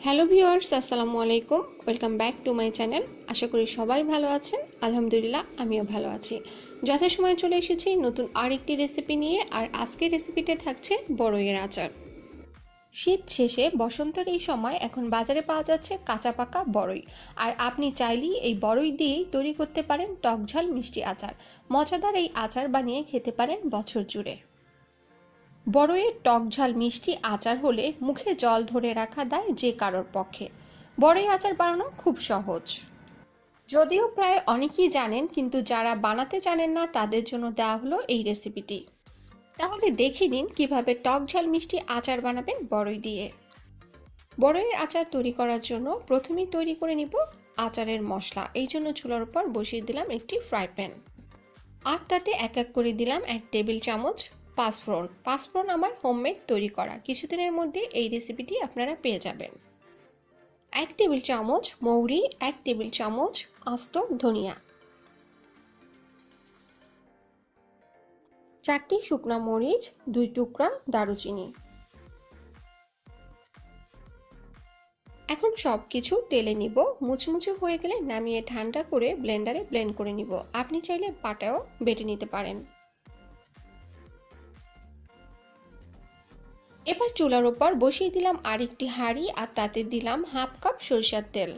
Hello viewers, আসসালামু আলাইকুম। Welcome back to my channel. আশা করি সবাই ভালো আছেন। আলহামদুলিল্লাহ, আমিও ভালো আছি। যথাসময়ে চলে এসেছি নতুন আরেকটি রেসিপি নিয়ে। আর আজকের রেসিপিতে থাকছে বড়ইয়ের আচার। শীত শেষে বসন্তের এই সময় এখন বাজারে পাওয়া যাচ্ছে কাঁচা পাকা বড়ই। আর আপনি চাইলেই এই বড়ই দিয়েই তৈরি করতে পারেন টক ঝাল মিষ্টি আচার। মজাদার এই আচার বানিয়ে খেতে পারেন বছর জুড়ে। বড়ইয়ের টক ঝাল মিষ্টি আচার হলে মুখে জল ধরে রাখা দেয় যে কারোর পক্ষে। বড়ই আচার বানানো খুব সহজ, যদিও প্রায় অনেকেই জানেন, কিন্তু যারা বানাতে জানেন না তাদের জন্য দেওয়া হলো এই রেসিপিটি। তাহলে দেখে নিন কিভাবে টক ঝাল মিষ্টি আচার বানাবেন বড়ই দিয়ে। বড়ইয়ের আচার তৈরি করার জন্য প্রথমেই তৈরি করে নিব আচারের মশলা। এই জন্য চুলার উপর বসিয়ে দিলাম একটি ফ্রাই প্যান। আর তাতে এক এক করে দিলাম 1 টেবিল চামচ পাঁচফোড়ন। পাঁচফোড়ন আমার হোমমেড তৈরি করা, কিছুদিনের মধ্যে এই রেসিপিটি আপনারা পেয়ে যাবেন। 1 টেবিল চামচ মৌরি, 1 টেবিল চামচ আস্ত ধনিয়া, 4টি শুকনো মরিচ, 2 টুকরা দারুচিনি। এখন সবকিছু টেলে নিব। মুচমুচে হয়ে গেলে নামিয়ে ঠান্ডা করে ব্লেন্ডারে ব্লেন্ড করে নিব। আপনি চাইলে পাটাও বেটে নিতে পারেন। এবার চুলার উপর বসিয়ে দিলাম আরেকটি হাঁড়ি, আর তাতে দিলাম হাফ কাপ সরিষার তেল।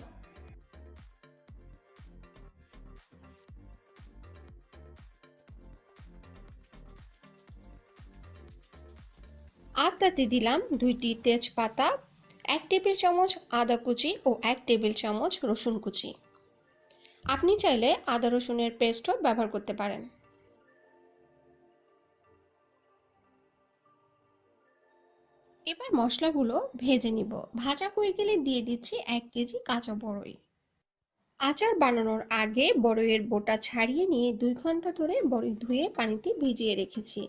আর তাতে দিলাম 2টি তেজপাতা, 1 টেবিল চামচ আদা কুচি ও 1 টেবিল চামচ রসুন কুচি। আপনি চাইলে আদা রসুনের পেস্টও ব্যবহার করতে পারেন। এবার মশলাগুলো ভেজে নিব। ভাজা হয়ে গেলে দিয়ে দিচ্ছি 1 কেজি কাঁচা বড়ই। আচার বানানোর আগে বড়ইয়ের বোটা ছাড়িয়ে নিয়ে 2 ঘন্টা ধরে বড়ই ধুয়ে পানিতে ভিজিয়ে রেখেছি।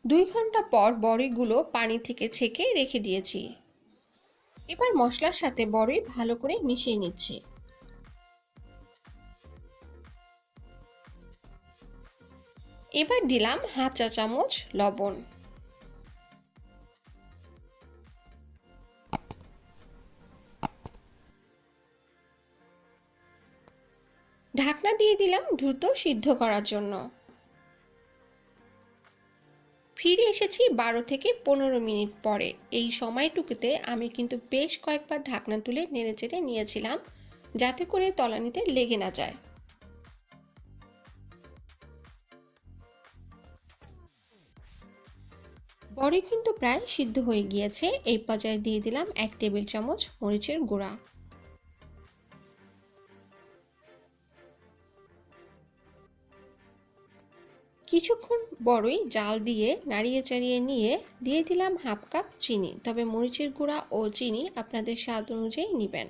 2 ঘন্টা পর বড়ইগুলো পানি থেকে ছেঁকে রেখে দিয়েছি। এবার মশলার সাথে বড়ই ভালো করে মিশিয়ে নিচ্ছি। এবার দিলাম হাফ চা চামচ লবণ। ঢাকনা দিয়ে দিলাম দ্রুত সিদ্ধ করার জন্য। ফিরে এসেছি 12 থেকে 15 মিনিট পরে। এই সময়টুকুতে আমি কিন্তু বেশ কয়েকবার ঢাকনা তুলে নেড়েচেড়ে নিয়েছিলাম, যাতে করে তলানিতে লেগে না যায়। বড়ই কিন্তু প্রায় সিদ্ধ হয়ে গিয়েছে। এই পর্যায়ে দিয়ে দিলাম 1 টেবিল চামচ মরিচের গুঁড়া। কিছুক্ষণ বড়ই জাল দিয়ে নাড়িয়ে চাড়িয়ে নিয়ে দিয়ে দিলাম হাফ কাপ চিনি, তবে মরিচের গুঁড়া ও চিনি আপনাদের স্বাদ অনুযায়ী নেবেন।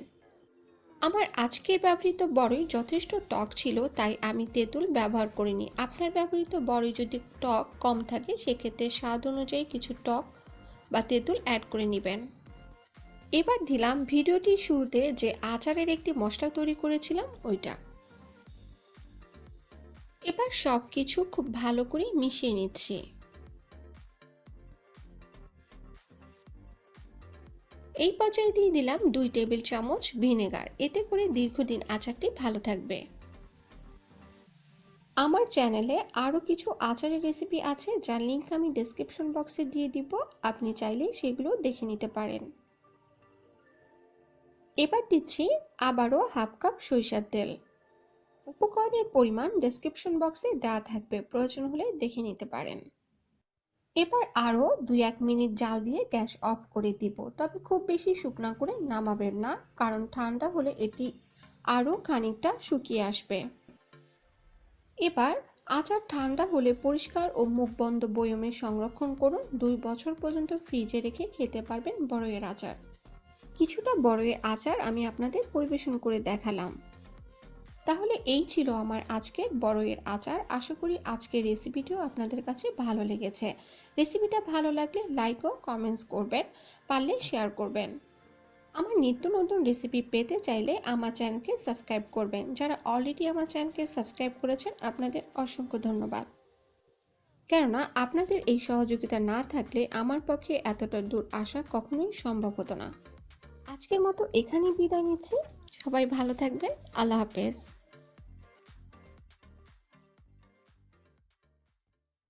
আমার আজকে ব্যবহৃত বড়ই যথেষ্ট টক ছিল, তাই আমি তেঁতুল ব্যবহার করিনি। আপনার ব্যবহৃত বড়ই যদি টক কম থাকে সেক্ষেত্রে স্বাদ অনুযায়ী কিছু টক বা তেঁতুল অ্যাড করে নেবেন। এবার দিলাম ভিডিওটির শুরুতে যে আচারের একটি মশলা তৈরি করেছিলাম ওইটা। এবার সবকিছু খুব ভালো করে মিশিয়ে নিচ্ছি। এই পর্যায়ে দিয়ে দিলাম 2 টেবিল চামচ ভিনেগার। এতে করে দীর্ঘদিন আচারটি ভালো থাকবে। আমার চ্যানেলে আরও কিছু আচারের রেসিপি আছে, যার লিঙ্ক আমি ডেসক্রিপশন বক্সে দিয়ে দিব। আপনি চাইলে সেগুলো দেখে নিতে পারেন। এবার দিচ্ছি আবারও হাফ কাপ সরিষার তেল। উপকরণের পরিমাণ ডেসক্রিপশন বক্সে দেওয়া থাকবে, প্রয়োজন হলে দেখে নিতে পারেন। এবার আরও 2-1 মিনিট জাল দিয়ে গ্যাস অফ করে দিব, তবে খুব বেশি শুকনা করে নামাবেন না, কারণ ঠান্ডা হলে এটি আরও খানিকটা শুকিয়ে আসবে। এবার আচার ঠান্ডা হলে পরিষ্কার ও মুখবন্ধ বয়মে সংরক্ষণ করুন। 2 বছর পর্যন্ত ফ্রিজে রেখে খেতে পারবেন বড়ইয়ের আচার। কিছুটা বড়ইয়ের আচার আমি আপনাদের পরিবেশন করে দেখালাম। তাহলে এই ছিল আমার আজকের বড়ইয়ের আচার। আশা করি আজকের রেসিপিটিও আপনাদের কাছে ভালো লেগেছে। রেসিপিটা ভালো লাগলে লাইক ও কমেন্টস করবেন, পারলে শেয়ার করবেন। আমার নিত্য নতুন রেসিপি পেতে চাইলে আমার চ্যানেলকে সাবস্ক্রাইব করবেন। যারা অলরেডি আমার চ্যানেলকে সাবস্ক্রাইব করেছেন আপনাদের অসংখ্য ধন্যবাদ, কেননা আপনাদের এই সহযোগিতা না থাকলে আমার পক্ষে এতটা দূর আসা কখনোই সম্ভব হতো না। আজকের মতো এখানেই বিদায় নিচ্ছি। সবাই ভালো থাকবেন। আল্লাহ হাফেজ।